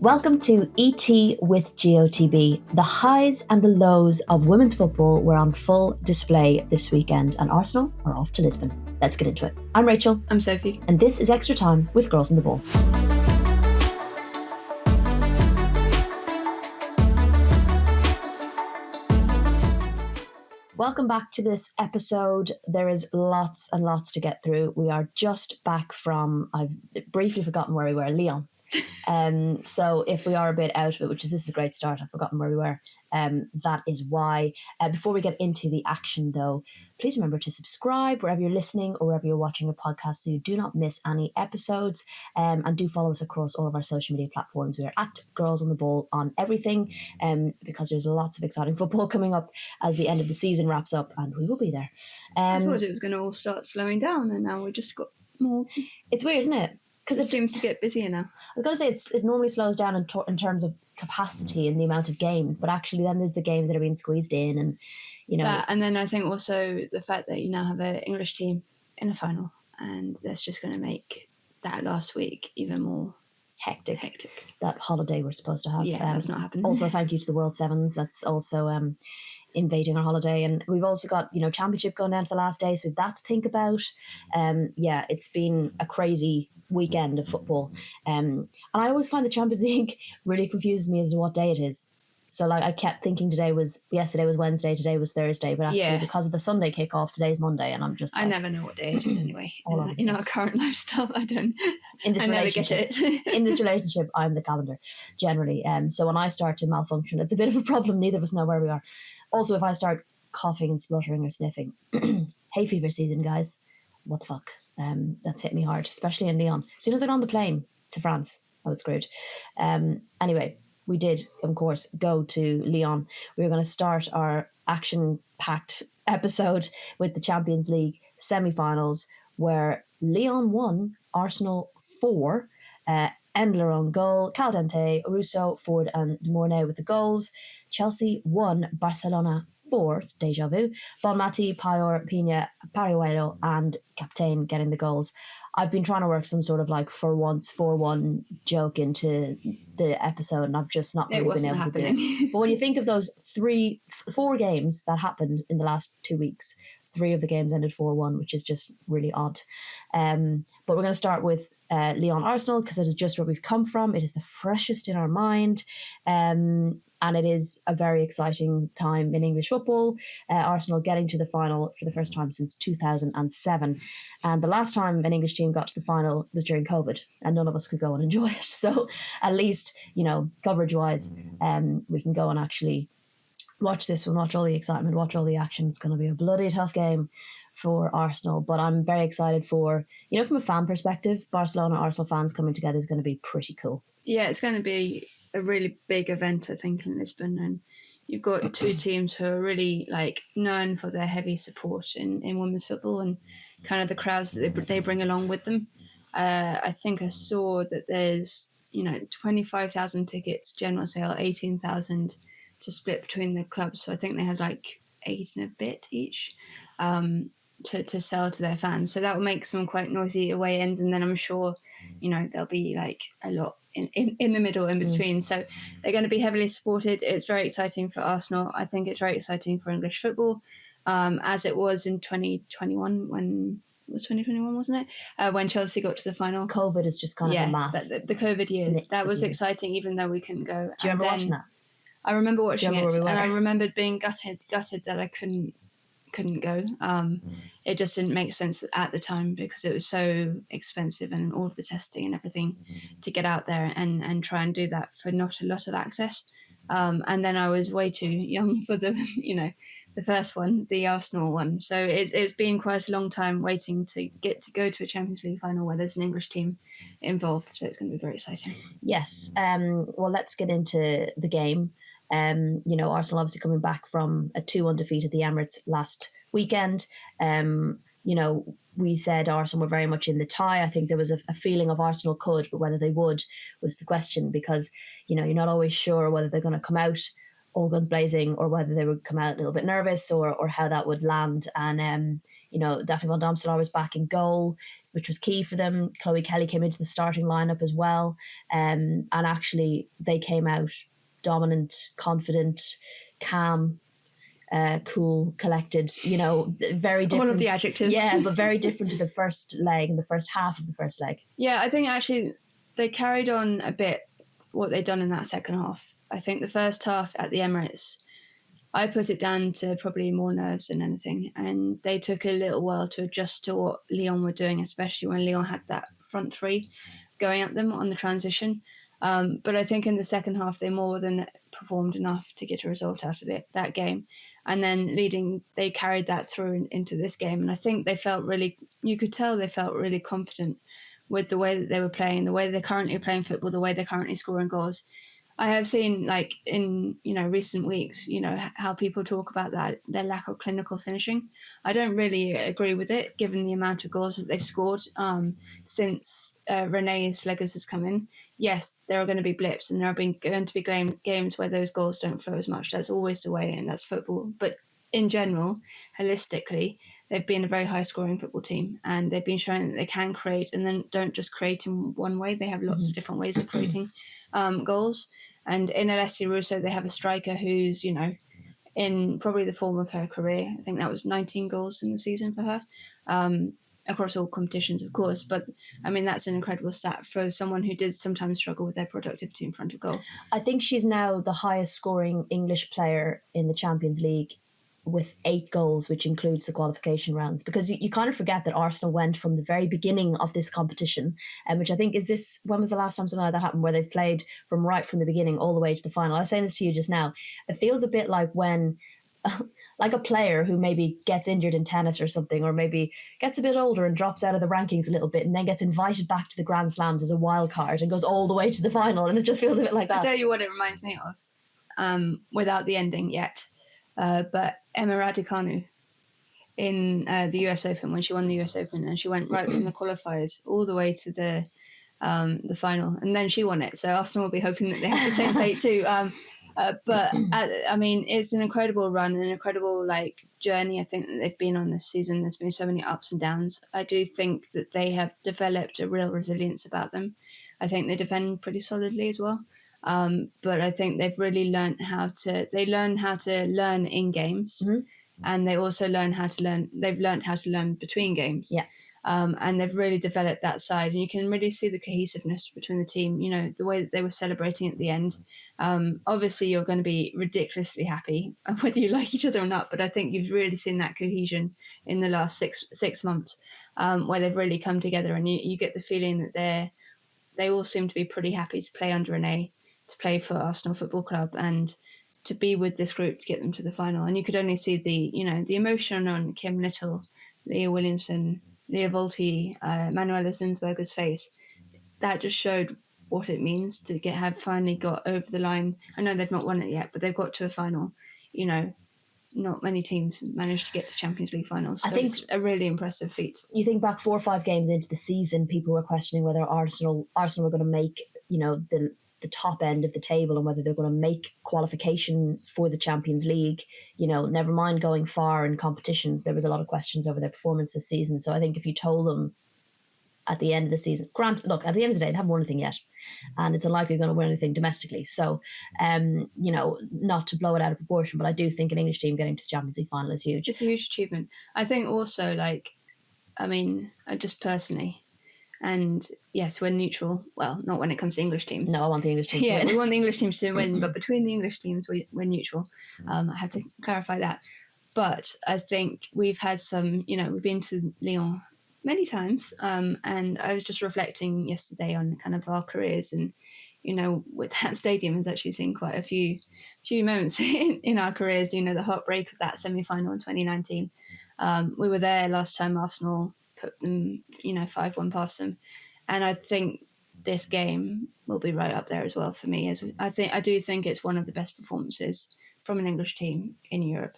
Welcome to ET with GOTB. The highs and the lows of women's football were on full display this weekend, and Arsenal are off to Lisbon. Let's get into it. I'm Rachel. I'm Sophie. And this is Extra Time with Girls on the Ball. Welcome back to this episode. There is lots and lots to get through. We are just back from, I've briefly forgotten where we were, Lyon. So if we are a bit out of it, this is a great start, I've forgotten where we were. That is why. Before we get into the action though, please remember to subscribe wherever you're listening or wherever you're watching a podcast so you do not miss any episodes. And do follow us across all of our social media platforms. We are at Girls on the Ball on everything, because there's lots of exciting football coming up as the end of the season wraps up, and we will be there. I thought it was going to all start slowing down, and now we just got more. It's weird, isn't it? Because it seems to get busier now. I was going to say it normally slows down in terms of capacity and the amount of games, but actually then there's the games that are being squeezed in, and and then I think also the fact that you now have an English team in a final, and that's just going to make that last week even more hectic. That holiday we're supposed to have. Yeah, that's not happening. Also, thank you to the World Sevens. That's also invading our holiday, and we've also got Championship going down to the last day, so we've that to think about. It's been a crazy weekend of football, and I always find the Champions League really confuses me as to what day it is. So I kept thinking yesterday was Wednesday, today was Thursday, but actually because of the Sunday kickoff, today's Monday, and I'm just I never know what day it is anyway. In our current lifestyle, I don't. In this relationship, never get it. In this relationship, I'm the calendar generally. So when I start to malfunction, it's a bit of a problem. Neither of us know where we are. Also, if I start coughing and spluttering or sniffing, hay fever season, guys. What the fuck? That's hit me hard, especially in Lyon. As soon as I got on the plane to France, I was screwed. Anyway, we did, of course, go to Lyon. We were going to start our action-packed episode with the Champions League semi-finals, where Lyon won, Arsenal 4. Endler on goal, Caldente, Russo, Ford and Mornay with the goals. Chelsea 1, Barcelona 4, it's deja vu. Bonmati, Payor, Pina, Pariuelo and Captain getting the goals. I've been trying to work some sort of for once 4-1 joke into the episode, and I've just not really been able to do it. But when you think of those 4 games that happened in the last 2 weeks, 3 of the games ended 4-1, which is just really odd. But we're going to start with Lyon Arsenal because it is just where we've come from. It is the freshest in our mind. And it is a very exciting time in English football. Arsenal getting to the final for the first time since 2007. And the last time an English team got to the final was during COVID, and none of us could go and enjoy it. So at least, coverage-wise, we can go and actually watch this one, watch all the excitement, watch all the action. It's going to be a bloody tough game for Arsenal. But I'm very excited for, from a fan perspective, Barcelona Arsenal fans coming together is going to be pretty cool. Yeah, it's going to be a really big event, I think, in Lisbon, and you've got 2 teams who are really known for their heavy support in women's football and kind of the crowds that they bring along with them. I think I saw that there's 25,000 tickets general sale, 18,000 to split between the clubs, so I think they had 8 and a bit each to sell to their fans, so that will make some quite noisy away ends, and then I'm sure there'll be a lot in the middle, in between. So they're going to be heavily supported. It's very exciting for Arsenal. I think it's very exciting for English football, as it was in 2021 when... It was 2021, wasn't it? When Chelsea got to the final. COVID is just kind of a mass. The COVID years. That was exciting, even though we couldn't go. Do you remember watching that? I remember watching it, and I remembered being gutted that I couldn't go. It just didn't make sense at the time because it was so expensive and all of the testing and everything to get out there and try and do that for not a lot of access. And then I was way too young for the first one, the Arsenal one. So it's been quite a long time waiting to get to go to a Champions League final where there's an English team involved. So it's going to be very exciting. Yes. Well, let's get into the game. Arsenal obviously coming back from a 2-1 defeat at the Emirates last weekend. We said Arsenal were very much in the tie. I think there was a feeling of Arsenal could, but whether they would was the question, because, you're not always sure whether they're going to come out all guns blazing or whether they would come out a little bit nervous or how that would land. And, Daphne Van Domselaar was back in goal, which was key for them. Chloe Kelly came into the starting lineup as well. And actually, they came out dominant, confident, calm, cool, collected, very different. All of the adjectives. Yeah, but very different to the first leg and the first half of the first leg. Yeah, I think actually they carried on a bit what they'd done in that second half. I think the first half at the Emirates, I put it down to probably more nerves than anything. And they took a little while to adjust to what Lyon were doing, especially when Lyon had that front three going at them on the transition. But I think in the second half, they more than performed enough to get a result out of that game. And then they carried that through into this game. And I think you could tell they felt really confident with the way that they were playing, the way they're currently playing football, the way they're currently scoring goals. I have seen, like, in, recent weeks, how people talk about their lack of clinical finishing. I don't really agree with it, given the amount of goals that they've scored since Renee Slegers has come in. Yes, there are going to be blips, and there are going to be games where those goals don't flow as much. That's always the way, and that's football. But in general, holistically, they've been a very high-scoring football team, and they've been showing that they can create, and then don't just create in one way. They have lots of different ways of creating goals. And in Alessia Russo, they have a striker who's, in probably the form of her career. I think that was 19 goals in the season for her, across all competitions, of course. But, I mean, that's an incredible stat for someone who did sometimes struggle with their productivity in front of goal. I think she's now the highest scoring English player in the Champions League, with 8 goals, which includes the qualification rounds, because you kind of forget that Arsenal went from the very beginning of this competition, which I think when was the last time something like that happened, where they've played from the beginning all the way to the final. I was saying this to you just now. It feels a bit like when, like a player who maybe gets injured in tennis or something, or maybe gets a bit older and drops out of the rankings a little bit, and then gets invited back to the Grand Slams as a wild card and goes all the way to the final, and it just feels a bit like that. I'll tell you what it reminds me of, without the ending yet. But Emma Raducanu in the US Open, when she won the US Open, and she went right from the qualifiers all the way to the final, and then she won it. So Arsenal will be hoping that they have the same fate too. But I mean, it's an incredible run, an incredible journey. I think that they've been on this season. There's been so many ups and downs. I do think that they have developed a real resilience about them. I think they defend pretty solidly as well. But I think they've really learned how to learn in games, and they also learned how to learn between games. Yeah. And they've really developed that side, and you can really see the cohesiveness between the team, the way that they were celebrating at the end. Obviously you're going to be ridiculously happy whether you like each other or not, but I think you've really seen that cohesion in the last six months, where they've really come together, and you get the feeling that they all seem to be pretty happy to play under Renee, to play for Arsenal Football Club, and to be with this group to get them to the final. And you could only see the emotion on Kim Little, Leah Williamson, Leah Volti, Manuela Zinsberger's face. That just showed what it means to have finally got over the line. I know they've not won it yet, but they've got to a final. Not many teams managed to get to Champions League finals. So I think it's a really impressive feat. You think back 4 or 5 games into the season, people were questioning whether Arsenal were going to make, the top end of the table, and whether they're going to make qualification for the Champions League. Never mind going far in competitions. There was a lot of questions over their performance this season. So I think if you told them at the end of the season, look, at the end of the day, they haven't won anything yet, and it's unlikely they're going to win anything domestically. So, not to blow it out of proportion, but I do think an English team getting to the Champions League final is huge. It's a huge achievement. I think also, just personally, and yes, we're neutral. Well, not when it comes to English teams. No, I want the English teams to win. We want the English teams to win, but between the English teams, we're neutral. I have to clarify that. But I think we've had some, we've been to Lyon many times, and I was just reflecting yesterday on kind of our careers, and with that stadium has actually seen quite a few moments in our careers. The heartbreak of that semi-final in 2019. We were there last time Arsenal put them 5-1 past them, and I think this game will be right up there as well for me. I do think it's one of the best performances from an English team in Europe,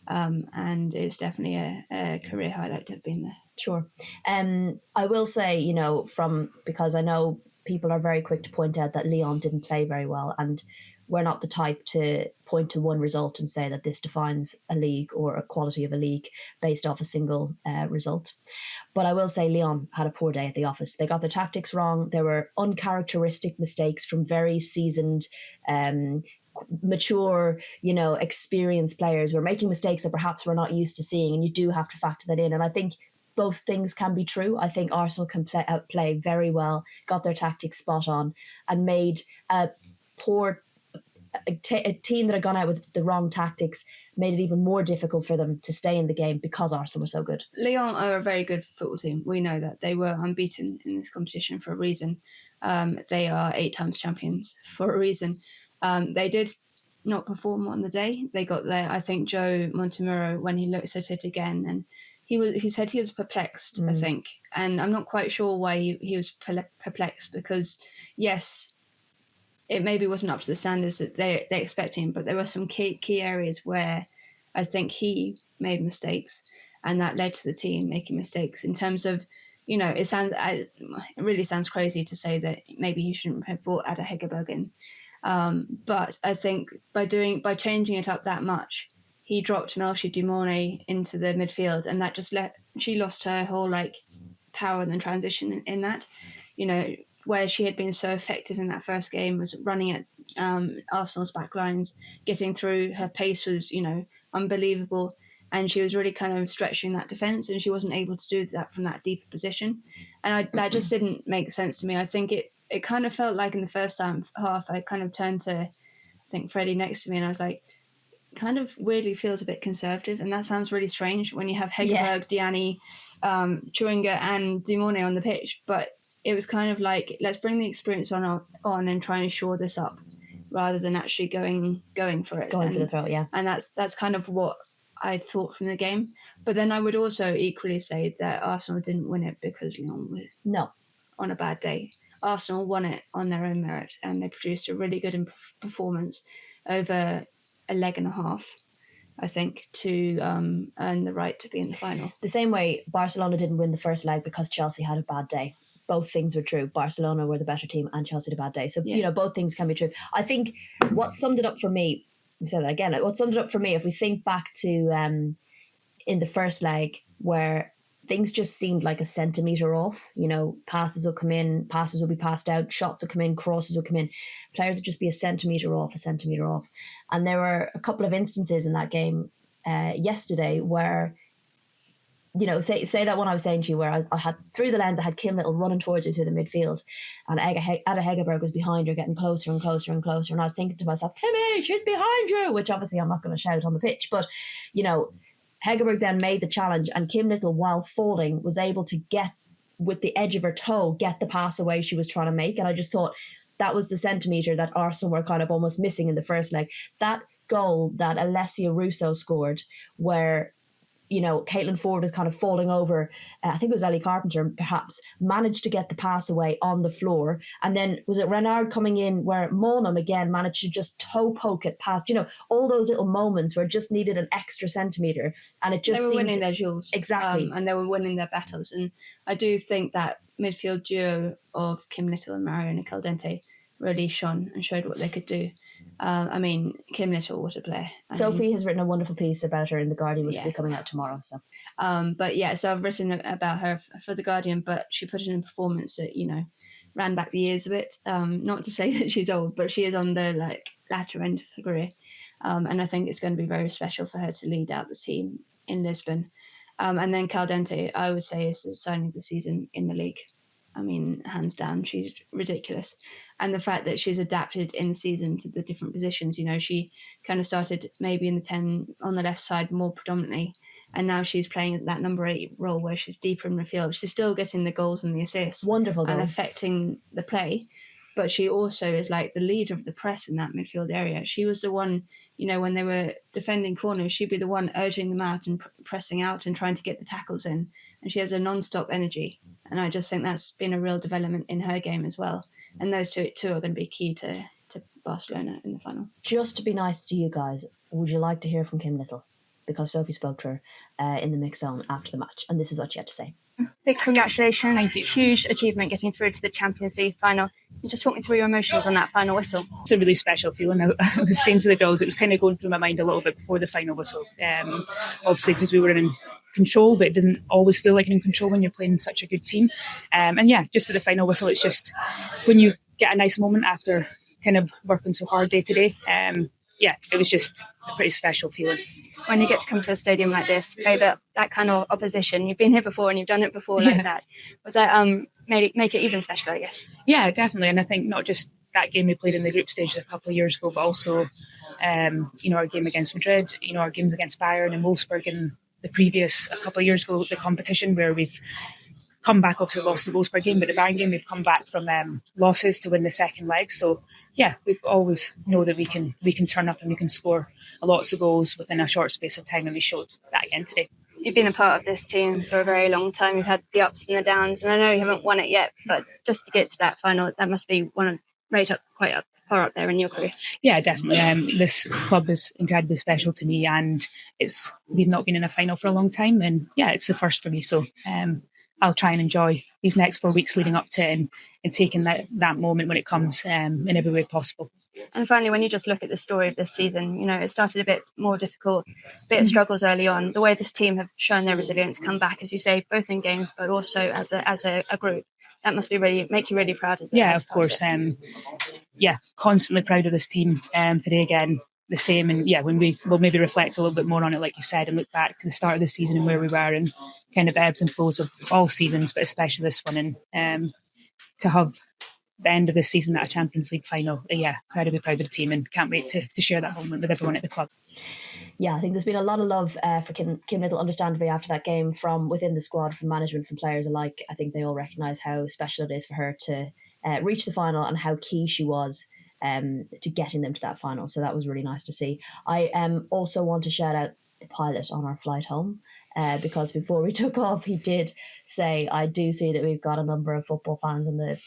and it's definitely a career highlight to have been there. Sure. I will say, because I know people are very quick to point out that Lyon didn't play very well, and we're not the type to point to one result and say that this defines a league or a quality of a league based off a single result. But I will say Lyon had a poor day at the office. They got the tactics wrong. There were uncharacteristic mistakes from very seasoned, mature, experienced players. Were making mistakes that perhaps we're not used to seeing, and you do have to factor that in. And I think both things can be true. I think Arsenal can play very well, got their tactics spot on, and made a team that had gone out with the wrong tactics, made it even more difficult for them to stay in the game because Arsenal were so good. Lyon are a very good football team. We know that. They were unbeaten in this competition for a reason. They are 8 times champions for a reason. They did not perform on the day. They got there. I think Joe Montemurro, when he looks at it again, and he said he was perplexed, I think. And I'm not quite sure why he was perplexed, because, yes, it maybe wasn't up to the standards that they expect him, but there were some key areas where I think he made mistakes, and that led to the team making mistakes in terms of, it really sounds crazy to say that maybe he shouldn't have brought Ada Hegerberg in. But I think by changing it up that much, he dropped Melchi Dumornay into the midfield, and that just she lost her whole power and transition in that, where she had been so effective in that first game was running at Arsenal's back lines, getting through. Her pace was, unbelievable, and she was really kind of stretching that defence, and she wasn't able to do that from that deeper position. And that just didn't make sense to me. I think it kind of felt like in the first half, I kind of turned to, I think, Freddie next to me, and I was like, kind of weirdly feels a bit conservative. And that sounds really strange when you have Hegerberg, Diani, Chewinga and Dumornay on the pitch. But it was kind of like, let's bring the experience on and try and shore this up, rather than actually going for it. For the throat, yeah. And that's kind of what I thought from the game. But then I would also equally say that Arsenal didn't win it because Lyon were on a bad day. Arsenal won it on their own merit, and they produced a really good performance over a leg and a half, I think, to earn the right to be in the final. The same way Barcelona didn't win the first leg because Chelsea had a bad day. Both things were true. Barcelona were the better team and Chelsea had a bad day. So, both things can be true. I think what summed it up for me, if we think back to in the first leg where things just seemed like a centimetre off, passes will come in, passes will be passed out, shots will come in, crosses will come in. Players would just be a centimetre off. And there were a couple of instances in that game yesterday where, say that one I was saying to you, where I had, through the lens, I had Kim Little running towards her through the midfield, and Ada Hegerberg was behind her, getting closer and closer and closer. And I was thinking to myself, Kimmy, she's behind you, which obviously I'm not going to shout on the pitch, but, Hegerberg then made the challenge, and Kim Little, while falling, was able to get, with the edge of her toe, get the pass away she was trying to make. And I just thought that was the centimetre that Arsenal were kind of almost missing in the first leg. That goal that Alessia Russo scored, where, Caitlin Ford was kind of falling over, I think it was Ellie Carpenter, perhaps, managed to get the pass away on the floor. And then was it Renard coming in where Monum again managed to just toe poke it past, all those little moments where it just needed an extra centimetre. And it just they were winning their duels. Exactly. And they were winning their battles. And I do think that midfield duo of Kim Little and Mariona Caldente really shone and showed what they could do. Kim Little, what a player. Sophie has written a wonderful piece about her in The Guardian, which will be coming out tomorrow. So, so I've written about her for The Guardian, but she put in a performance that, ran back the years a bit. Not to say that she's old, but she is on the latter end of her career. And I think it's going to be very special for her to lead out the team in Lisbon. And then Caldente, I would say, is the signing of the season in the league. Hands down, she's ridiculous. And the fact that she's adapted in season to the different positions, she kind of started maybe in the 10 on the left side more predominantly. And now she's playing that number 8 role where she's deeper in midfield. She's still getting the goals and the assists. Wonderful goal. And affecting the play. But she also is like the leader of the press in that midfield area. She was the one, when they were defending corners, she'd be the one urging them out and pressing out and trying to get the tackles in. And she has a non-stop energy. And I just think that's been a real development in her game as well. And those two are going to be key to Barcelona in the final. Just to be nice to you guys, would you like to hear from Kim Little? because Sophie spoke to her in the mix zone after the match, and this is what she had to say. Big congratulations. Thank you. Huge achievement getting through to the Champions League final. Just walk me through your emotions on that final whistle. It's a really special feeling. I was saying to the girls, it was kind of going through my mind a little bit before the final whistle. Obviously, because we were in control, but it didn't always feel like you're in control when you're playing such a good team. And yeah, just at the final whistle, it's just when you get a nice moment after kind of working so hard day to day. Yeah, it was just a pretty special feeling. When you get to come to a stadium like this, play that kind of opposition, you've been here before and you've done it before like that. Was that make it even special, I guess? Yeah, definitely. And I think not just that game we played in the group stage a couple of years ago, but also, our game against Madrid, our games against Bayern and Wolfsburg in the previous, a couple of years ago, the competition where we've come back, obviously lost the Wolfsburg game, but the Bayern game, we've come back from losses to win the second leg. So, yeah, we always know that we can turn up and we can score lots of goals within a short space of time, and we showed that again today. You've been a part of this team for a very long time. You've had the ups and the downs, and I know you haven't won it yet, but just to get to that final, that must be far up there in your career. Yeah, definitely. This club is incredibly special to me, and we've not been in a final for a long time, and yeah, it's the first for me. So I'll try and enjoy these next 4 weeks leading up to it and taking that moment when it comes in every way possible. And finally, when you just look at the story of this season, it started a bit more difficult, a bit of struggles early on. The way this team have shown their resilience, come back, as you say, both in games, but also as a group, that must be make you really proud. Of course. Constantly proud of this team. Today again, the same. And yeah, when we'll maybe reflect a little bit more on it, like you said, and look back to the start of the season and where we were and kind of the ebbs and flows of all seasons, but especially this one. And to have the end of this season at a Champions League final, incredibly proud of the team and can't wait to share that moment with everyone at the club. Yeah, I think there's been a lot of love for Kim Little, understandably, after that game from within the squad, from management, from players alike. I think they all recognise how special it is for her to reach the final and how key she was to getting them to that final. So that was really nice to see. I also want to shout out the pilot on our flight home, because before we took off, he did say, I do see that we've got a number of football fans on the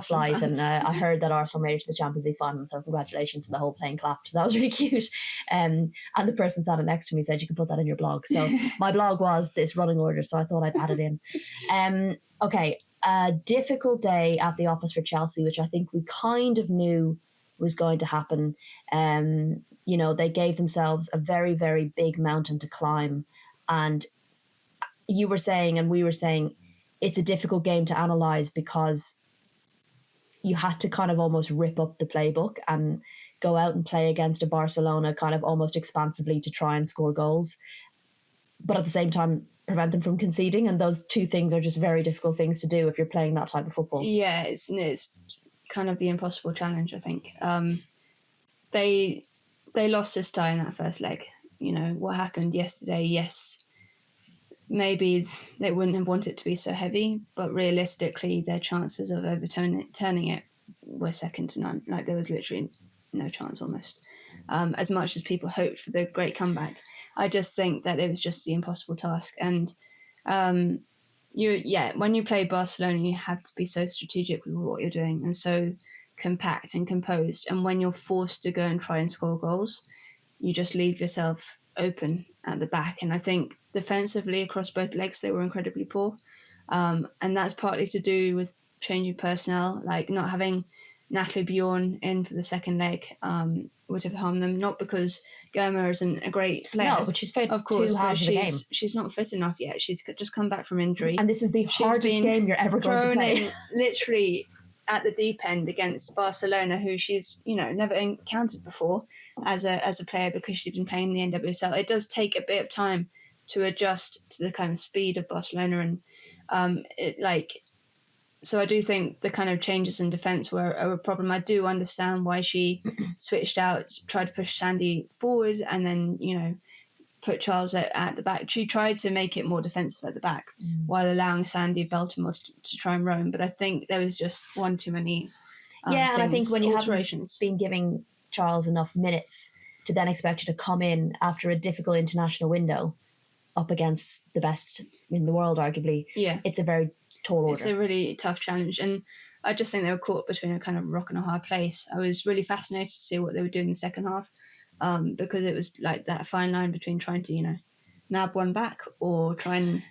flight, and I heard that Arsenal made it to the Champions League final, so congratulations, and the whole plane clapped. So that was really cute. And the person standing next to me said, you can put that in your blog. So my blog was this running order, so I thought I'd add it in. Okay, a difficult day at the office for Chelsea, which I think we kind of knew was going to happen. They gave themselves a very, very big mountain to climb. And you were saying, and we were saying, it's a difficult game to analyse because you had to kind of almost rip up the playbook and go out and play against a Barcelona kind of almost expansively to try and score goals, but at the same time prevent them from conceding. And those two things are just very difficult things to do if you're playing that type of football. Yeah, it's kind of the impossible challenge, I think. They lost this tie in that first leg. What happened yesterday, yes, maybe they wouldn't have wanted it to be so heavy, but realistically their chances of turning it were second to none. Like, there was literally no chance almost. As much as people hoped for the great comeback, I just think that it was just the impossible task. And when you play Barcelona, you have to be so strategic with what you're doing and so compact and composed. And when you're forced to go and try and score goals, you just leave yourself open at the back. And I think defensively across both legs, they were incredibly poor. And that's partly to do with changing personnel, like not having Natalie Bjorn in for the second leg would have harmed them. Not because Germa isn't a great player. No, but she's played of course, two halves of the game. She's not fit enough yet. She's just come back from injury. And this is the hardest game you're ever going to play. Literally at the deep end against Barcelona, who she's never encountered before as a player, because she's been playing in the NWSL. It does take a bit of time to adjust to the kind of speed of Barcelona, and so I do think the kind of changes in defence were a problem. I do understand why she switched out, tried to push Sandy forward, and then put Charles at the back. She tried to make it more defensive at the back while allowing Sandy Belton to try and roam. But I think there was just one too many and I think when you haven't been giving Charles enough minutes to then expect her to come in after a difficult international window up against the best in the world, arguably, it's a very tall order. It's a really tough challenge. And I just think they were caught between a kind of rock and a hard place. I was really fascinated to see what they were doing in the second half. because it was like that fine line between trying to, nab one back or try and,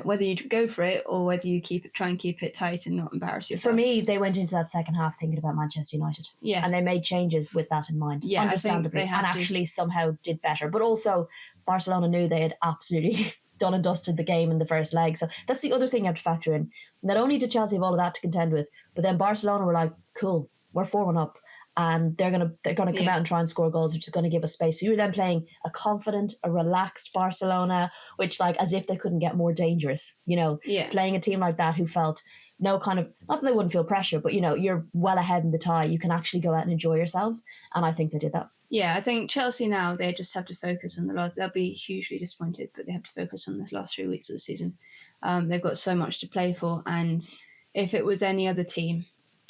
whether you go for it or whether you try and keep it tight and not embarrass yourself. For me, they went into that second half thinking about Manchester United. Yeah. And they made changes with that in mind, understandably, and actually somehow did better. But also, Barcelona knew they had absolutely done and dusted the game in the first leg. So that's the other thing you have to factor in. Not only did Chelsea have all of that to contend with, but then Barcelona were like, cool, we're 4-1 up. And they're gonna come out and try and score goals, which is going to give us space. So you're then playing a confident, a relaxed Barcelona, which as if they couldn't get more dangerous. Playing a team like that who felt no kind of, not that they wouldn't feel pressure, but you're well ahead in the tie. You can actually go out and enjoy yourselves, and I think they did that. Yeah, I think Chelsea now, they just have to focus on the last. They'll be hugely disappointed, but they have to focus on this last 3 weeks of the season. They've got so much to play for, and if it was any other team,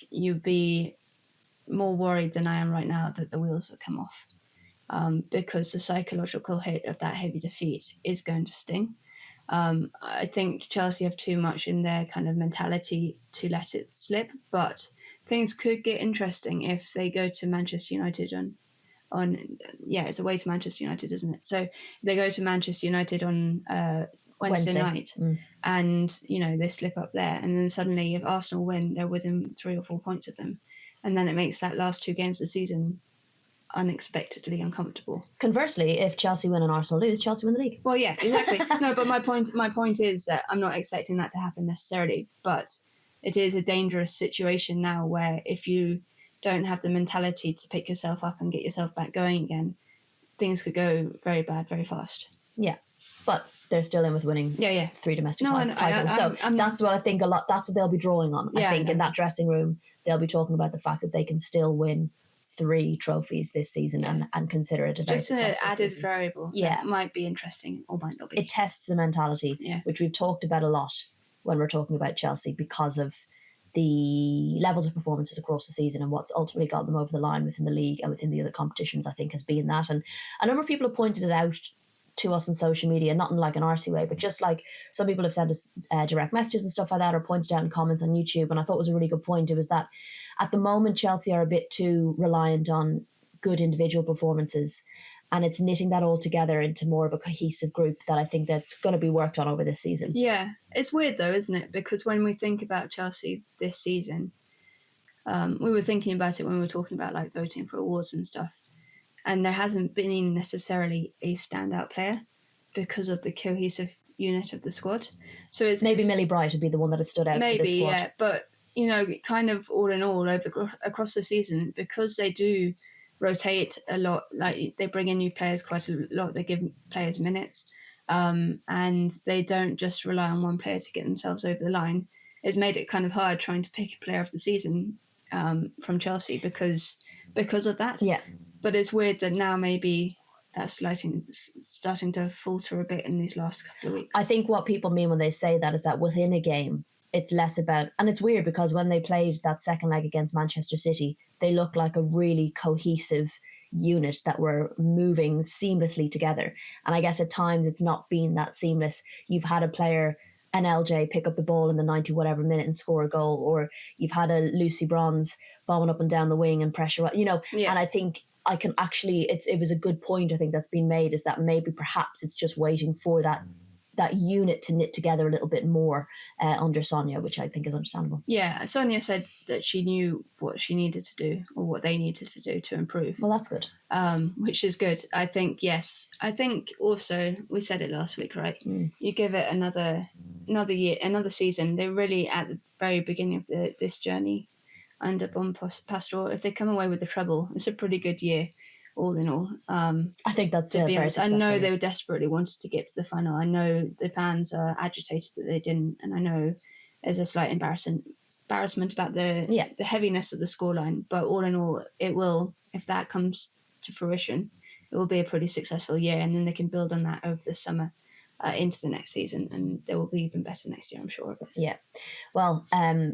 you'd be more worried than I am right now that the wheels would come off, because the psychological hit of that heavy defeat is going to sting. I think Chelsea have too much in their kind of mentality to let it slip, but things could get interesting if they go to Manchester United it's away to Manchester United, isn't it? So if they go to Manchester United on Wednesday night and they slip up there, and then suddenly if Arsenal win, they're within 3 or 4 points of them. And then it makes that last 2 games of the season unexpectedly uncomfortable. Conversely, if Chelsea win and Arsenal lose, Chelsea win the league. Well, yeah, exactly. No, but my point is that I'm not expecting that to happen necessarily, but it is a dangerous situation now where if you don't have the mentality to pick yourself up and get yourself back going again, things could go very bad very fast. Yeah, but they're still in with winning 3 domestic titles. So that's what I think a lot. That's what they'll be drawing on. I think in that dressing room, they'll be talking about the fact that they can still win 3 trophies this season and consider it a very successful just an added season. variable. Yeah, that might be interesting or might not be. It tests the mentality, which we've talked about a lot when we're talking about Chelsea because of the levels of performances across the season, and what's ultimately got them over the line within the league and within the other competitions, I think, has been that. And a number of people have pointed it out to us on social media, not in like an arsey way, but just like some people have sent us direct messages and stuff like that, or pointed out in comments on YouTube. And I thought it was a really good point. It was that at the moment, Chelsea are a bit too reliant on good individual performances, and it's knitting that all together into more of a cohesive group that I think that's going to be worked on over this season. Yeah, it's weird though, isn't it? Because when we think about Chelsea this season, we were thinking about it when we were talking about like voting for awards and stuff. And there hasn't been necessarily a standout player because of the cohesive unit of the squad. So it's maybe Millie Bright would be the one that has stood out for the squad. Yeah, but kind of all in all across the season, because they do rotate a lot. Like they bring in new players quite a lot. They give players minutes, and they don't just rely on one player to get themselves over the line. It's made it kind of hard trying to pick a player of the season from Chelsea because of that. Yeah. But it's weird that now maybe that's starting to falter a bit in these last couple of weeks. I think what people mean when they say that is that within a game, it's less about, and it's weird because when they played that second leg against Manchester City, they looked like a really cohesive unit that were moving seamlessly together. And I guess at times it's not been that seamless. You've had a player, an LJ, pick up the ball in the 90 whatever minute and score a goal, or you've had a Lucy Bronze bombing up and down the wing and pressure, and I think I can actually, it was a good point I think that's been made, is that maybe perhaps it's just waiting for that unit to knit together a little bit more under Sonia, which I think is understandable. Yeah, Sonia said that she knew what she needed to do, or what they needed to do to improve. Well, that's good. Which is good. I think, yes. I think also, we said it last week, right? You give it another year, another season. They're really at the very beginning of this journey under Bon Pastor. If they come away with the treble, it's a pretty good year. All in all, I think that's to be honest. I know they year. desperately wanted to get to the final. I know the fans are agitated that they didn't, and I know there's a slight embarrassment about the heaviness of the scoreline. But all in all, it will, if that comes to fruition, it will be a pretty successful year, and then they can build on that over the summer into the next season, and they will be even better next year, I'm sure of it. Yeah. Well,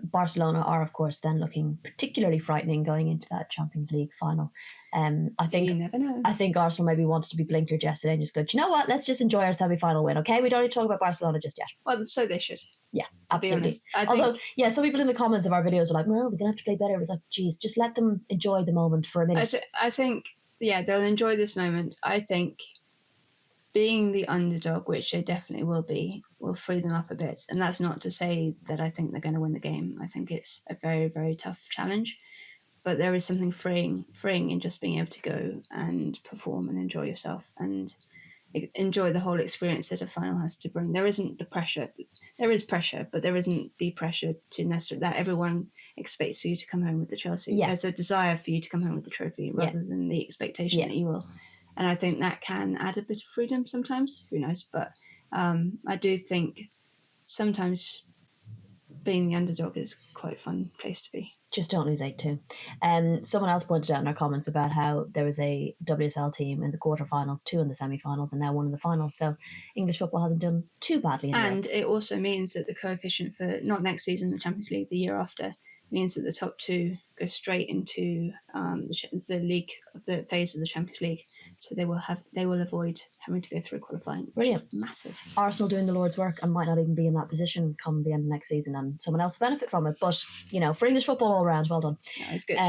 Barcelona are, of course, then looking particularly frightening going into that Champions League final. I think you never know. I think Arsenal maybe wanted to be blinkered yesterday and just go, do you know what? Let's just enjoy our semi-final win, okay? We don't need to talk about Barcelona just yet. Well, so they should. Yeah, to absolutely. Be honest. Although, some people in the comments of our videos are like, well, they're going to have to play better. It was like, geez, just let them enjoy the moment for a minute. I think they'll enjoy this moment. I think being the underdog, which they definitely will be, will free them up a bit. And that's not to say that I think they're going to win the game. I think it's a very, very tough challenge. But there is something freeing in just being able to go and perform and enjoy yourself and enjoy the whole experience that a final has to bring. There isn't the pressure. There is pressure, but there isn't the pressure to necessarily that everyone expects you to come home with the Chelsea. Yeah. There's a desire for you to come home with the trophy rather than the expectation that you will. And I think that can add a bit of freedom sometimes. Who knows? But I do think sometimes being the underdog is quite a fun place to be. Just don't lose 8-2. Someone else pointed out in our comments about how there was a WSL team in the quarterfinals, 2 in the semi-finals, and now 1 in the finals. So English football hasn't done too badly. And it also means that the coefficient for not next season, the Champions League, the year after, means that the top 2 go straight into the league of the phase of the Champions League. So they will avoid having to go through qualifying. Brilliant. Which is massive. Arsenal doing the Lord's work and might not even be in that position come the end of next season, and someone else will benefit from it. But for English football all round, well done. Yeah, it's good.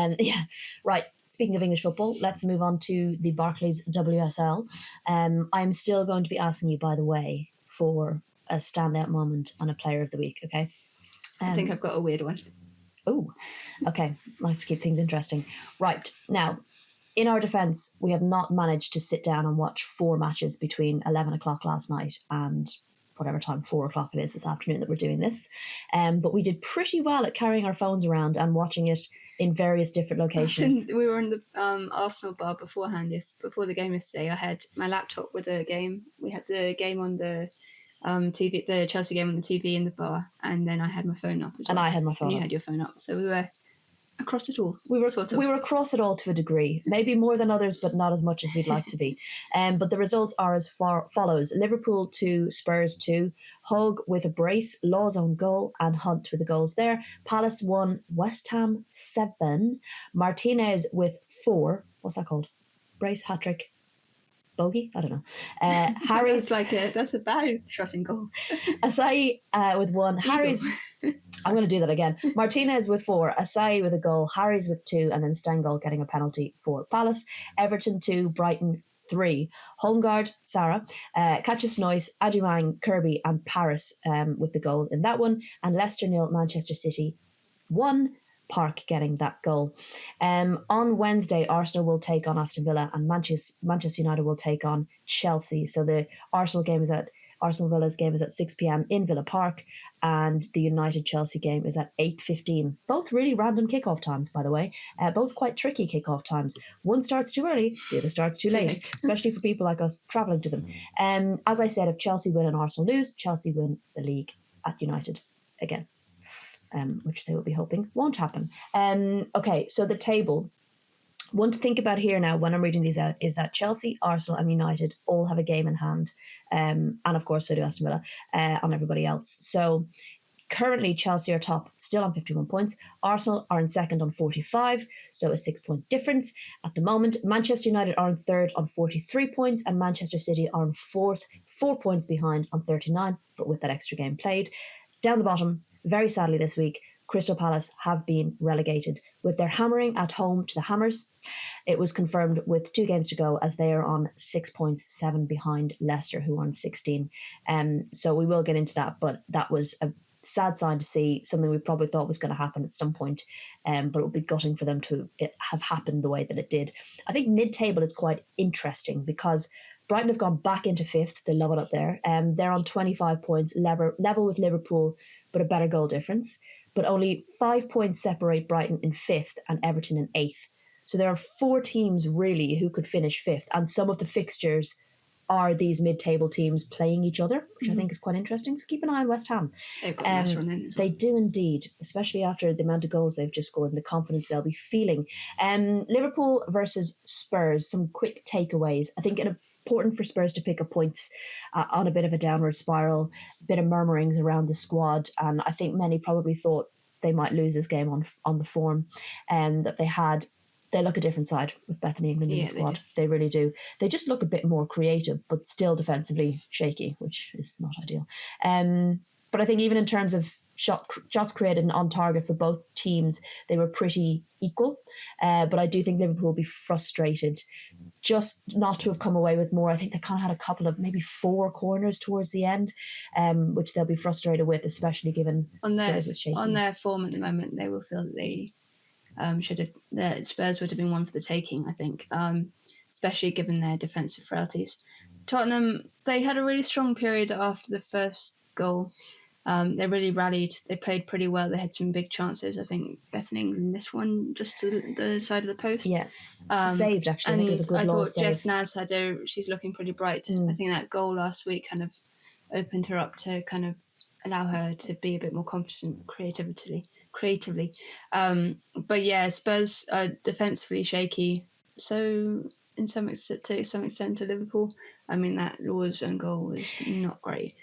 Right. Speaking of English football, let's move on to the Barclays WSL. I'm still going to be asking you, by the way, for a standout moment on a Player of the Week. Okay. I think I've got a weird one. Oh, okay. Nice to keep things interesting. Right. Now, in our defence, we have not managed to sit down and watch 4 matches between 11 o'clock last night and whatever time, 4 o'clock it is this afternoon that we're doing this. But we did pretty well at carrying our phones around and watching it in various different locations. We were in the Arsenal bar beforehand, before the game yesterday. I had my laptop with a game. We had the game on the TV, the Chelsea game on the TV in the bar, and then I had my phone up as well. And I had my phone and you up. had your phone up. So we were across it all. We were across it all to a degree, maybe more than others, but not as much as we'd like to be. But the results are as follows: Liverpool 2, Spurs 2, Hogg with a brace, Law's own goal, and Hunt with the goals there. Palace 1, West Ham 7, Martinez with 4. What's that called? Brace, hat trick, bogey? I don't know. Harry's that's a bad shot in goal. Asai with 1. Harry's. I'm going to do that again. Martinez with 4, Asai with a goal, Harry's with 2, and then Stengel getting a penalty for Palace. Everton 2, Brighton 3. Holmgard, Sarah, Katja Snois, Adjumang, Kirby, and Paris with the goals in that one. And Leicester 0, Manchester City 1. Park getting that goal. On Wednesday, Arsenal will take on Aston Villa, and Manchester United will take on Chelsea. So the Arsenal Villa's game is at 6 p.m. in Villa Park, and the United Chelsea game is at 8:15. Both really random kickoff times, by the way. Both quite tricky kickoff times. One starts too early, the other starts too late, especially for people like us travelling to them. As I said, if Chelsea win and Arsenal lose, Chelsea win the league at United again. Which they will be hoping won't happen. Okay, so the table. One to think about here now when I'm reading these out is that Chelsea, Arsenal and United all have a game in hand. And of course, so do Aston Villa on everybody else. So currently Chelsea are top, still on 51 points. Arsenal are in second on 45, so a 6-point difference. At the moment, Manchester United are in third on 43 points and Manchester City are in fourth, 4 points behind on 39, but with that extra game played. Down the bottom, very sadly this week, Crystal Palace have been relegated with their hammering at home to the Hammers. It was confirmed with 2 games to go as they are on 6 points, 7 behind Leicester, who are on 16. So we will get into that, but that was a sad sign to see, something we probably thought was going to happen at some point, but it would be gutting for them to have happened the way that it did. I think mid-table is quite interesting because Brighton have gone back into 5th. They love it up there. They're on 25 points, level with Liverpool, but a better goal difference. But only 5 points separate Brighton in 5th and Everton in 8th. So there are 4 teams really who could finish 5th. And some of the fixtures are these mid-table teams playing each other, which I think is quite interesting. So keep an eye on West Ham. They've got a nice run in as well. They do indeed, especially after the amount of goals they've just scored and the confidence they'll be feeling. Liverpool versus Spurs, some quick takeaways. I think important for Spurs to pick up points on a bit of a downward spiral, a bit of murmurings around the squad, and I think many probably thought they might lose this game on the form that they had. They look a different side with Bethany England in the squad. They really do. They just look a bit more creative, but still defensively shaky, which is not ideal. But I think even in terms of shots created and on target for both teams, they were pretty equal. But I do think Liverpool will be frustrated just not to have come away with more. I think they kind of had a couple of maybe 4 corners towards the end, which they'll be frustrated with, especially given Spurs is shaky. On their form at the moment, they will feel that they that Spurs would have been one for the taking, I think, especially given their defensive frailties. Tottenham, they had a really strong period after the first goal. They really rallied. They played pretty well. They had some big chances. I think Bethany England missed one just to the side of the post. Yeah, saved actually. I think it was a good loss. I thought Jess Naz she's looking pretty bright. I think that goal last week kind of opened her up to kind of allow her to be a bit more confident creatively. But yeah, Spurs are defensively shaky. So to some extent to Liverpool. I mean, that Law's own goal was not great.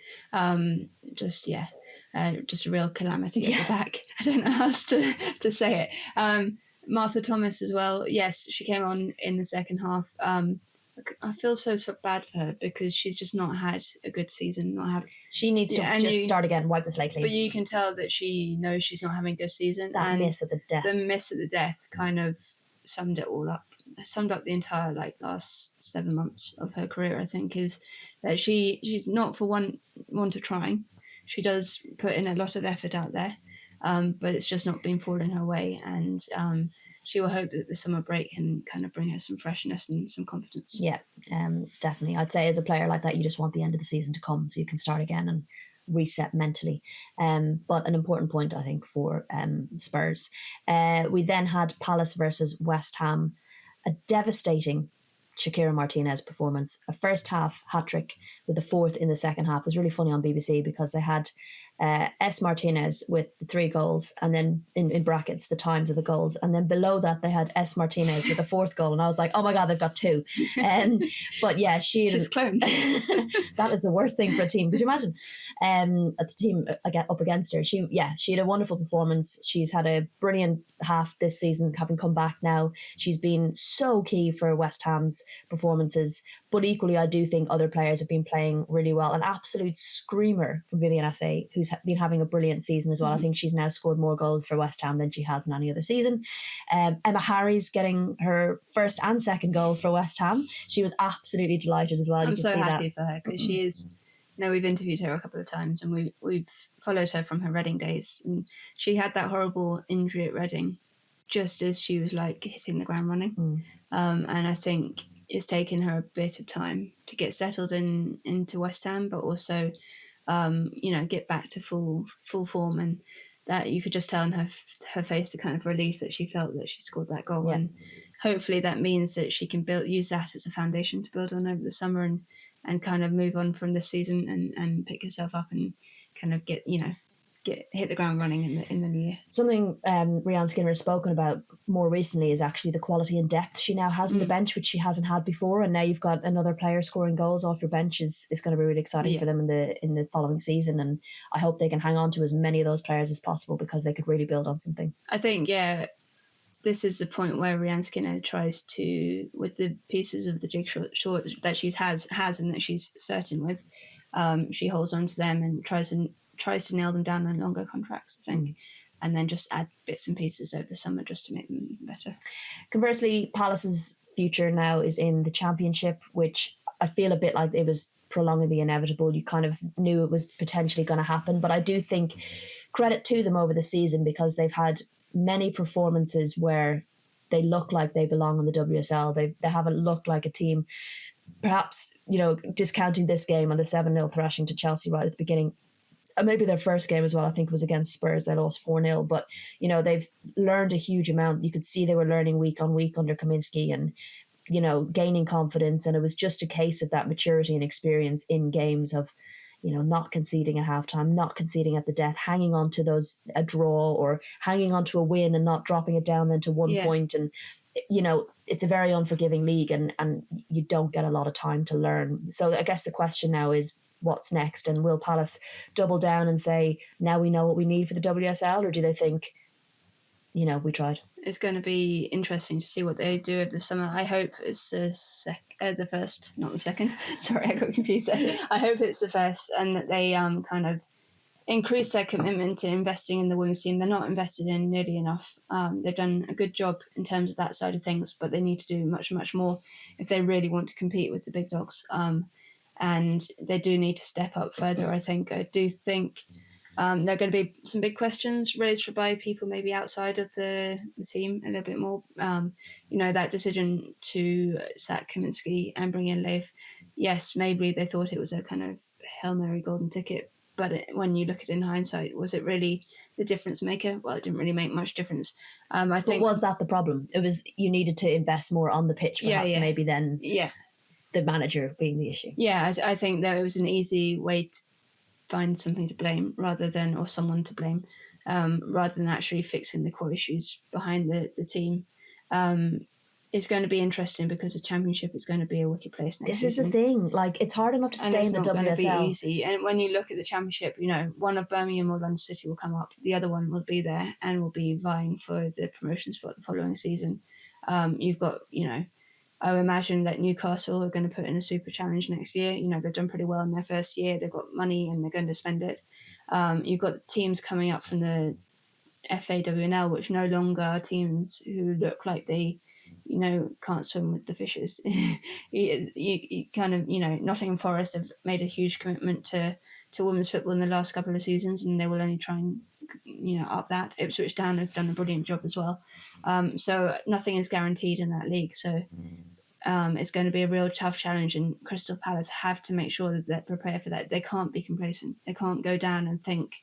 Just a real calamity at the back. I don't know how else to say it. Martha Thomas as well. Yes, she came on in the second half. I feel so bad for her because she's just not had a good season. She needs to start again, wipe the slate clean. But you can tell that she knows she's not having a good season. That miss at the death. The miss at the death kind of summed it all up. Summed up the entire last 7 months of her career. I think is that she's not for want of trying. She does put in a lot of effort out there, but it's just not been falling her way. And she will hope that the summer break can kind of bring her some freshness and some confidence. Yeah, definitely. I'd say as a player like that, you just want the end of the season to come so you can start again and reset mentally. But an important point, I think, for Spurs. We then had Palace versus West Ham. A devastating Shakira Martinez performance. A first half hat-trick with a fourth in the second half. It was really funny on BBC because they had S. Martinez with the 3 goals and then in brackets the times of the goals, and then below that they had S. Martinez with the 4th goal, and I was like, oh my god, they've got 2. But yeah, she's cloned. That is the worst thing for a team. Could you imagine a team up against her? She had a wonderful performance. She's had a brilliant half this season, having come back now. She's been so key for West Ham's performances, but equally I do think other players have been playing really well. An absolute screamer from Vivian Esse, who's been having a brilliant season as well. I think she's now scored more goals for West Ham than she has in any other season. Emma Harry's getting her first and second goal for West Ham. She was absolutely delighted as well. I'm so happy for her because she is. We've interviewed her a couple of times and we've followed her from her Reading days, and she had that horrible injury at Reading just as she was hitting the ground running. And I think it's taken her a bit of time to get settled into West Ham, but also get back to full form, and that you could just tell in her face the kind of relief that she felt that she scored that goal. And hopefully that means that she can use that as a foundation to build on over the summer and kind of move on from this season and pick herself up and kind of hit the ground running in the new year. Something Rianne Skinner has spoken about more recently is actually the quality and depth she now has in the bench, which she hasn't had before. And now you've got another player scoring goals off your bench is going to be really exciting for them in the following season. And I hope they can hang on to as many of those players as possible because they could really build on something. I think, this is the point where Rianne Skinner tries to, with the pieces of the jigsaw that she has and that she's certain with, she holds on to them and tries to nail them down on longer contracts, I think, and then just add bits and pieces over the summer just to make them better. Conversely, Palace's future now is in the Championship, which I feel a bit like it was prolonging the inevitable. You kind of knew it was potentially going to happen, but I do think credit to them over the season because they've had many performances where they look like they belong in the WSL. They haven't looked like a team, perhaps, discounting this game on the 7-0 thrashing to Chelsea right at the beginning. Maybe their first game as well, I think, was against Spurs. They lost 4-0. But, they've learned a huge amount. You could see they were learning week on week under Kaminsky and, gaining confidence. And it was just a case of that maturity and experience in games of, not conceding at halftime, not conceding at the death, hanging on to a draw or hanging on to a win and not dropping it down then to 1 point. And, it's a very unforgiving league and you don't get a lot of time to learn. So I guess the question now is, what's next? And will Palace double down and say, now we know what we need for the WSL? Or do they think, we tried? It's going to be interesting to see what they do over the summer. I hope it's the first, not the second. Sorry, I got confused there. I hope it's the first and that they kind of increased their commitment to investing in the women's team. They're not invested in nearly enough. They've done a good job in terms of that side of things, but they need to do much, much more if they really want to compete with the big dogs. And they do need to step up further, I think. I do think there are going to be some big questions raised by people maybe outside of the team a little bit more. That decision to sack Kaminsky and bring in Leif, yes, maybe they thought it was a kind of Hail Mary golden ticket, but when you look at it in hindsight, was it really the difference maker? Well, it didn't really make much difference. I think. But was that the problem? It was you needed to invest more on the pitch, perhaps, maybe than the manager being the issue. Yeah, I think that it was an easy way to find something to blame or someone to blame, rather than actually fixing the core issues behind the team. It's going to be interesting because the Championship is going to be a wicked place next season. This is the thing. Like, it's hard enough to stay in the WSL. It's not going to be easy. And when you look at the Championship, one of Birmingham or London City will come up. The other one will be there and will be vying for the promotion spot the following season. You've got, I imagine that Newcastle are going to put in a super challenge next year. They've done pretty well in their first year. They've got money and they're going to spend it. You've got teams coming up from the FAWNL, which no longer are teams who look like they, can't swim with the fishes. you kind of, Nottingham Forest have made a huge commitment to women's football in the last couple of seasons, and they will only try and, up that. Ipswich Town have done a brilliant job as well. So nothing is guaranteed in that league. So it's going to be a real tough challenge, and Crystal Palace have to make sure that they're prepared for that. They can't be complacent. They can't go down and think,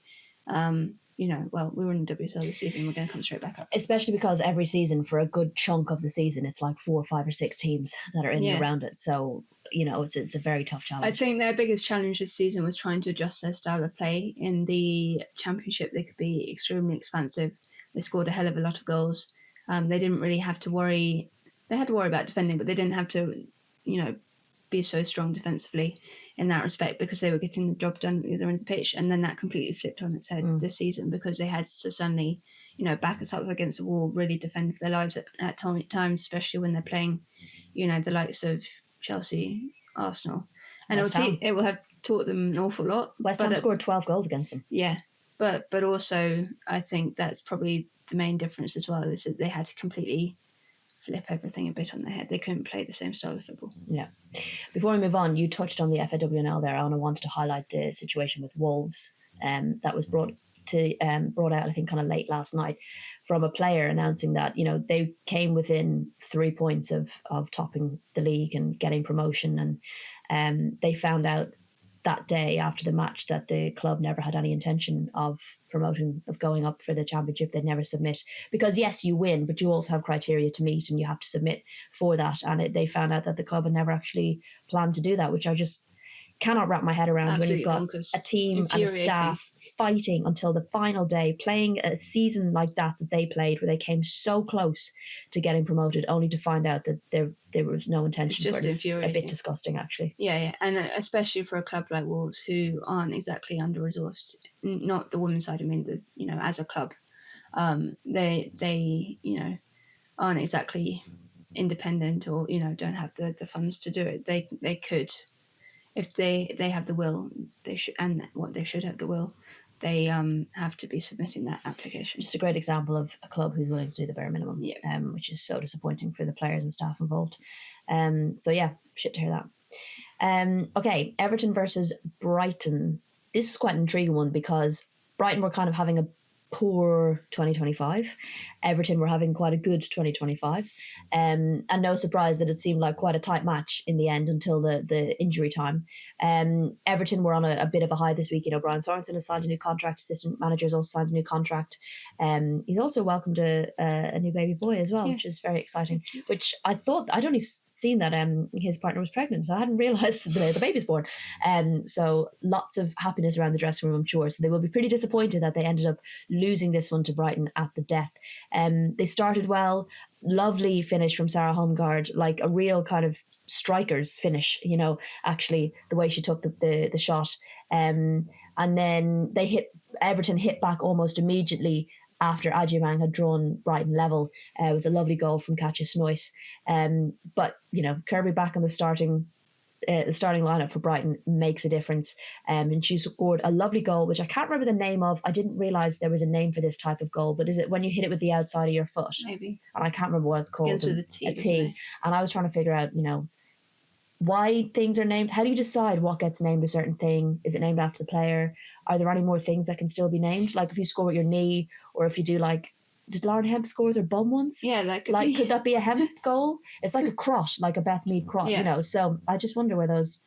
we were in the WSL this season, we're going to come straight back up. Especially because every season, for a good chunk of the season, it's like 4 or 5 or 6 teams that are in and around it. So, it's a very tough challenge. I think their biggest challenge this season was trying to adjust their style of play. In the Championship, they could be extremely expansive. They scored a hell of a lot of goals. They didn't really have to worry. They had to worry about defending, but they didn't have to, be so strong defensively in that respect, because they were getting the job done at the other end of the pitch. And then that completely flipped on its head this season, because they had to suddenly, back us up against the wall, really defend for their lives at times, especially when they're playing, the likes of Chelsea, Arsenal. And it will have taught them an awful lot. West Ham scored 12 goals against them. Yeah. But also, I think that's probably the main difference as well, is that they had to completely flip everything a bit on their head. They couldn't play the same style of football. Yeah. Before we move on, you touched on the FAWNL there, and I wanted to highlight the situation with Wolves that was brought out, I think, kind of late last night, from a player announcing that, they came within 3 points of topping the league and getting promotion, and they found out that day after the match that the club never had any intention of promoting, of going up for the Championship. They'd never submit, because yes, you win, but you also have criteria to meet and you have to submit for that. And they found out that the club had never actually planned to do that, which I just cannot wrap my head around, when you've got a team and a staff fighting until the final day, playing a season like that they played, where they came so close to getting promoted, only to find out that there was no intention for it. It's a bit disgusting, actually. Yeah, and especially for a club like Wolves, who aren't exactly under-resourced, not the women's side, I mean, as a club, they aren't exactly independent, or, don't have the funds to do it. They could, if they have the will, they should, and what they should have the will, they have to be submitting that application. Just a great example of a club who's willing to do the bare minimum, which is so disappointing for the players and staff involved. Shit to hear that. Okay, Everton versus Brighton. This was quite an intriguing one, because Brighton were kind of having a poor 2025. Everton were having quite a good 2025. And no surprise that it seemed like quite a tight match in the end until the injury time. Everton were on a bit of a high this week. Brian Sorensen has signed a new contract. Assistant manager's also signed a new contract. He's also welcomed a new baby boy as well, which is very exciting. Which I thought, I'd only seen that his partner was pregnant, so I hadn't realised the baby's born. So lots of happiness around the dressing room, I'm sure. So they will be pretty disappointed that they ended up losing this one to Brighton at the death. They started well. Lovely finish from Sarah Holmgaard, like a real kind of striker's finish, actually, the way she took the shot. And then Everton hit back almost immediately after Adjumang had drawn Brighton level with a lovely goal from Katja Snois. But, Kirby back on the starting the starting lineup for Brighton makes a difference. And she scored a lovely goal, which I can't remember the name of. I didn't realise there was a name for this type of goal, but is it when you hit it with the outside of your foot? Maybe. And I can't remember what it's called. Begins with a T. A T. And I was trying to figure out, why things are named. How do you decide what gets named a certain thing? Is it named after the player? Are there any more things that can still be named? Like if you score with your knee, or if you do did Lauren Hemp score with her bum once? Yeah, that could be. Could that be a Hemp goal? It's like a crot, like a Beth Mead crot, So I just wonder where those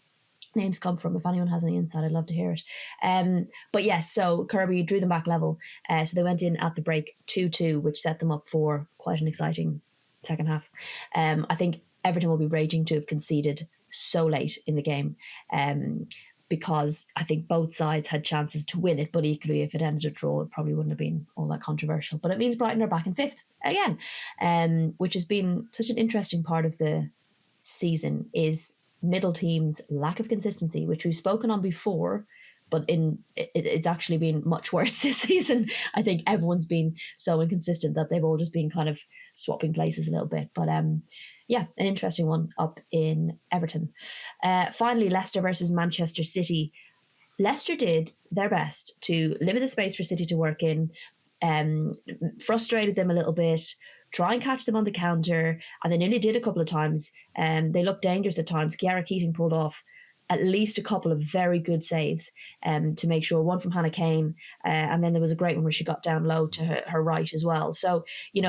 names come from. If anyone has any insight, I'd love to hear it. But yes, so Kirby drew them back level. So they went in at the break 2-2, which set them up for quite an exciting second half. I think Everton will be raging to have conceded so late in the game. Because I think both sides had chances to win it, but equally if it ended a draw, it probably wouldn't have been all that controversial. But it means Brighton are back in 5th again, which has been such an interesting part of the season, is middle teams' lack of consistency, which we've spoken on before, but it's actually been much worse this season. I think everyone's been so inconsistent that they've all just been kind of swapping places a little bit. But yeah, an interesting one up in Everton. Finally, Leicester versus Manchester City. Leicester did their best to limit the space for City to work in, frustrated them a little bit, try and catch them on the counter, and they nearly did a couple of times. They looked dangerous at times. Kiara Keating pulled off at least a couple of very good saves to make sure, one from Hannah Kane, and then there was a great one where she got down low to her right as well. So,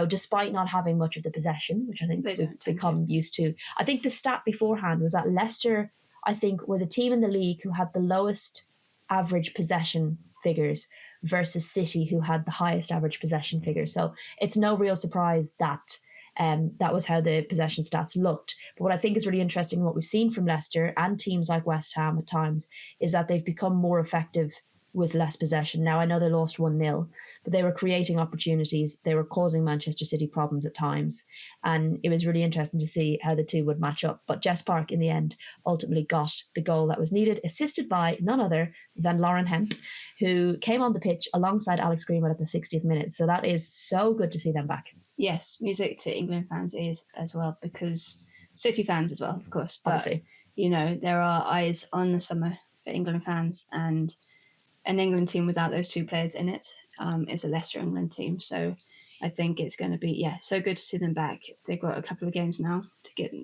despite not having much of the possession, which I think we've become used to, I think the stat beforehand was that Leicester, I think, were the team in the league who had the lowest average possession figures versus City, who had the highest average possession figures. So it's no real surprise that that was how the possession stats looked. But what I think is really interesting, what we've seen from Leicester and teams like West Ham at times, is that they've become more effective with less possession. Now, I know they lost 1-0, but they were creating opportunities. They were causing Manchester City problems at times. And it was really interesting to see how the two would match up. But Jess Park, in the end, ultimately got the goal that was needed, assisted by none other than Lauren Hemp, who came on the pitch alongside Alex Greenwood at the 60th minute. So that is so good to see them back. Yes, music to England fans' ears as well, because City fans as well, of course. But, obviously, there are eyes on the summer for England fans, and an England team without those two players in it is a Leicester England team. So I think it's going to be, so good to see them back. They've got a couple of games now to get,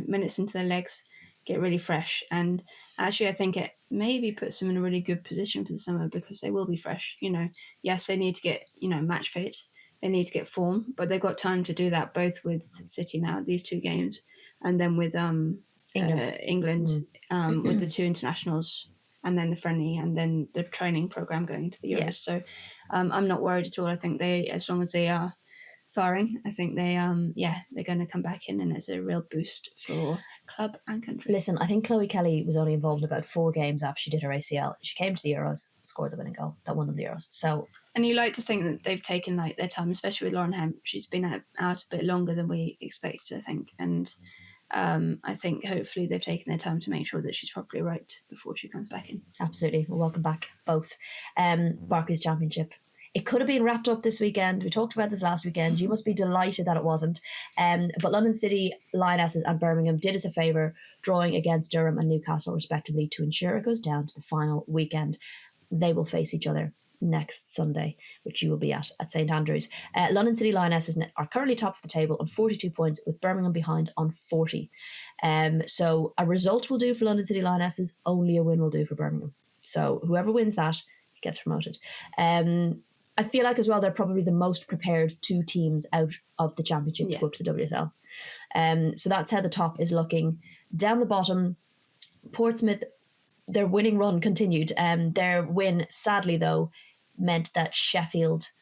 minutes into their legs, get really fresh. And actually, I think it maybe puts them in a really good position for the summer, because they will be fresh. Yes, they need to get, match fit. They need to get form, but they've got time to do that, both with City now, these two games, and then with England with the two internationals, and then the friendly, and then the training program going into the Euros. Yeah. So I'm not worried at all. I think as long as they are firing, I think they're going to come back in, and it's a real boost for club and country. Listen, I think Chloe Kelly was only involved in about 4 games after she did her ACL. She came to the Euros, scored the winning goal that won them the Euros. So. And you like to think that they've taken their time, especially with Lauren Hemp. She's been out a bit longer than we expected, I think. And I think hopefully they've taken their time to make sure that she's properly right before she comes back in. Absolutely. Well, welcome back, both. Barclays Championship. It could have been wrapped up this weekend. We talked about this last weekend. You must be delighted that it wasn't. But London City, Lionesses and Birmingham did us a favour, drawing against Durham and Newcastle respectively, to ensure it goes down to the final weekend. They will face each other next Sunday, which you will be at St Andrews. London City Lionesses are currently top of the table on 42 points, with Birmingham behind on 40. So a result will do for London City Lionesses, only a win will do for Birmingham. So whoever wins that gets promoted. I feel like as well they're probably the most prepared 2 teams out of the championship to go to the WSL. So that's how the top is looking. Down the bottom, Portsmouth, their winning run continued. Their win, sadly though, meant that Sheffield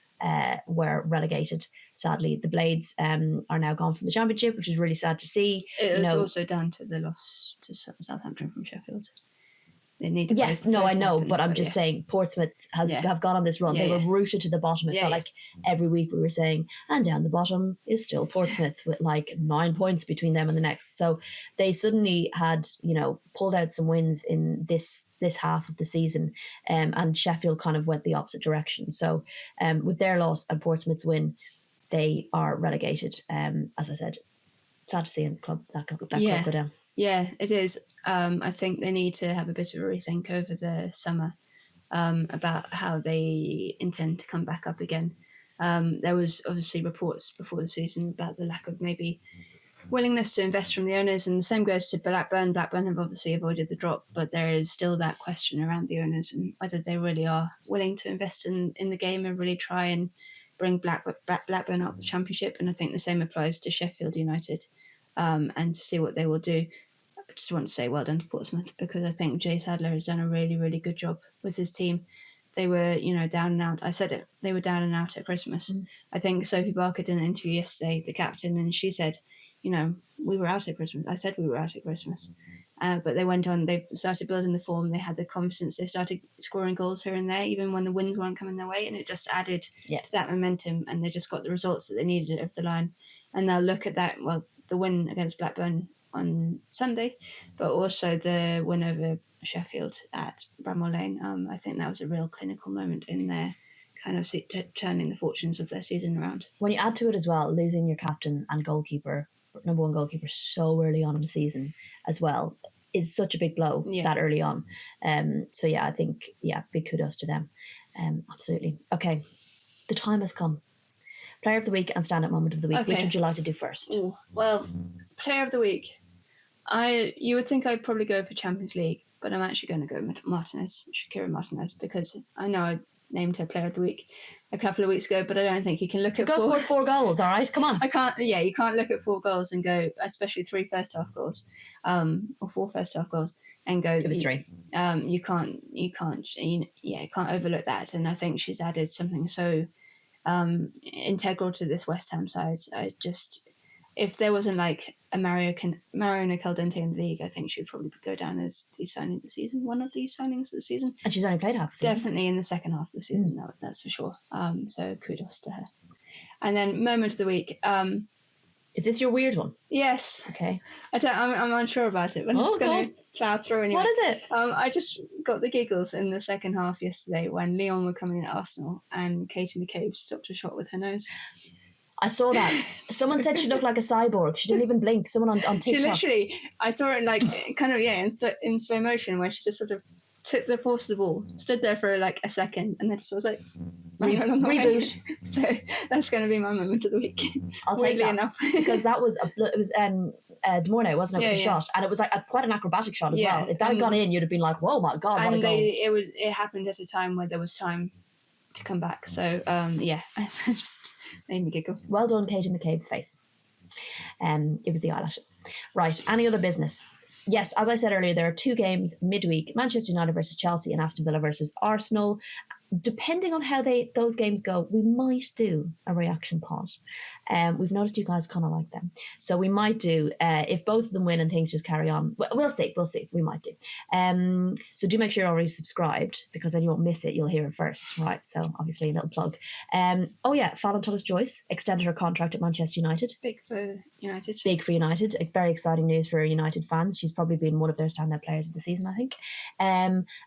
were relegated. Sadly, the Blades are now gone from the championship, which is really sad to see. It was also down to the loss to Southampton from Sheffield. They need to I know, but I'm just saying Portsmouth have gone on this run. They were rooted to the bottom. It felt like every week we were saying, and down the bottom is still Portsmouth with like 9 points between them and the next. So they suddenly had, pulled out some wins in this half of the season, and Sheffield kind of went the opposite direction. So with their loss and Portsmouth's win, they are relegated. As I said, sad to see that club go down. Yeah, it is. I think they need to have a bit of a rethink over the summer about how they intend to come back up again. There was obviously reports before the season about the lack of maybe willingness to invest from the owners, and the same goes to Blackburn. Blackburn have obviously avoided the drop, but there is still that question around the owners and whether they really are willing to invest in the game and really try and bring Blackburn up the Championship. And I think the same applies to Sheffield United, and to see what they will do. I just want to say well done to Portsmouth, because I think Jay Sadler has done a really, really good job with his team. They were, down and out. I said it. They were down and out at Christmas. I think Sophie Barker did an interview yesterday, the captain, and she said, we were out at Christmas. I said we were out at Christmas. But they went on, they started building the form, they had the confidence, they started scoring goals here and there, even when the wins weren't coming their way, and it just added to that momentum, and they just got the results that they needed over the line. And they'll look at that, the win against Blackburn on Sunday, but also the win over Sheffield at Bramwell Lane. I think that was a real clinical moment in their kind of turning the fortunes of their season around. When you add to it as well, losing your captain and goalkeeper, number one goalkeeper, so early on in the season as well, is such a big blow that early on. I think big kudos to them. Absolutely. Okay, the time has come. Player of the week and stand-up moment of the week. Okay. Which would you like to do first? Ooh, well, player of the week. You would think I'd probably go for Champions League, but I'm actually going to go with Shakira Martinez, because I know I named her player of the week a couple of weeks ago, but I don't think you can look at scored 4 goals, all right? Come on. You can't look at 4 goals and go, especially 3 first half goals, or 4 first half goals, and go, give us 3. You can't overlook that. And I think she's added something so integral to this West Ham side. If there wasn't like a Mariona Caldente in the league, I think she'd probably go down as the signing of the season, one of these signings of the season. And she's only played half the season. Definitely in the second half of the season, that's for sure. So kudos to her. And then moment of the week. Is this your weird one? Yes. Okay. I'm unsure about it, but I'm just going to plough through anyway. What is it? I just got the giggles in the second half yesterday when Lyon were coming at Arsenal and Katie McCabe stopped a shot with her nose. I saw that. Someone said she looked like a cyborg. She didn't even blink. Someone on TikTok. She literally, I saw it in slow motion, where she just sort of took the force of the ball, stood there for like a second, and then just was like, reboot. So that's going to be my moment of the week. I'll take that enough. Because that was De Mornay, wasn't it, with the shot, and it was like quite an acrobatic shot as well. If that had gone in, you'd have been like, "Whoa, my god!" And it happened at a time where there was time to come back. So it just made me giggle. Well done, Katie McCabe's face. It was the eyelashes. Right, any other business? Yes, as I said earlier, there are 2 games midweek: Manchester United versus Chelsea and Aston Villa versus Arsenal. Depending on how those games go, we might do a reaction pod. We've noticed you guys kind of like them, so we might do, if both of them win and things just carry on. We'll see. We might do. So do make sure you're already subscribed, because then you won't miss it. You'll hear it first, right? So obviously a little plug. Fallon Tullis-Joyce extended her contract at Manchester United. Big for United. Very exciting news for United fans. She's probably been one of their standout players of the season, I think.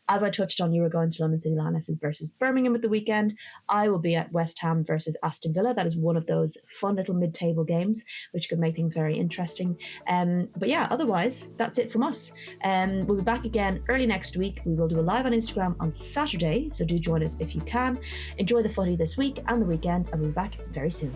As I touched on, you were going to London City Lionesses versus Birmingham at the weekend. I will be at West Ham versus Aston Villa. That is one of those fun little mid-table games, which could make things very interesting. Otherwise, that's it from us. We'll be back again early next week. We will do a live on Instagram on Saturday, so do join us if you can. Enjoy the footy this week and the weekend, and we'll be back very soon.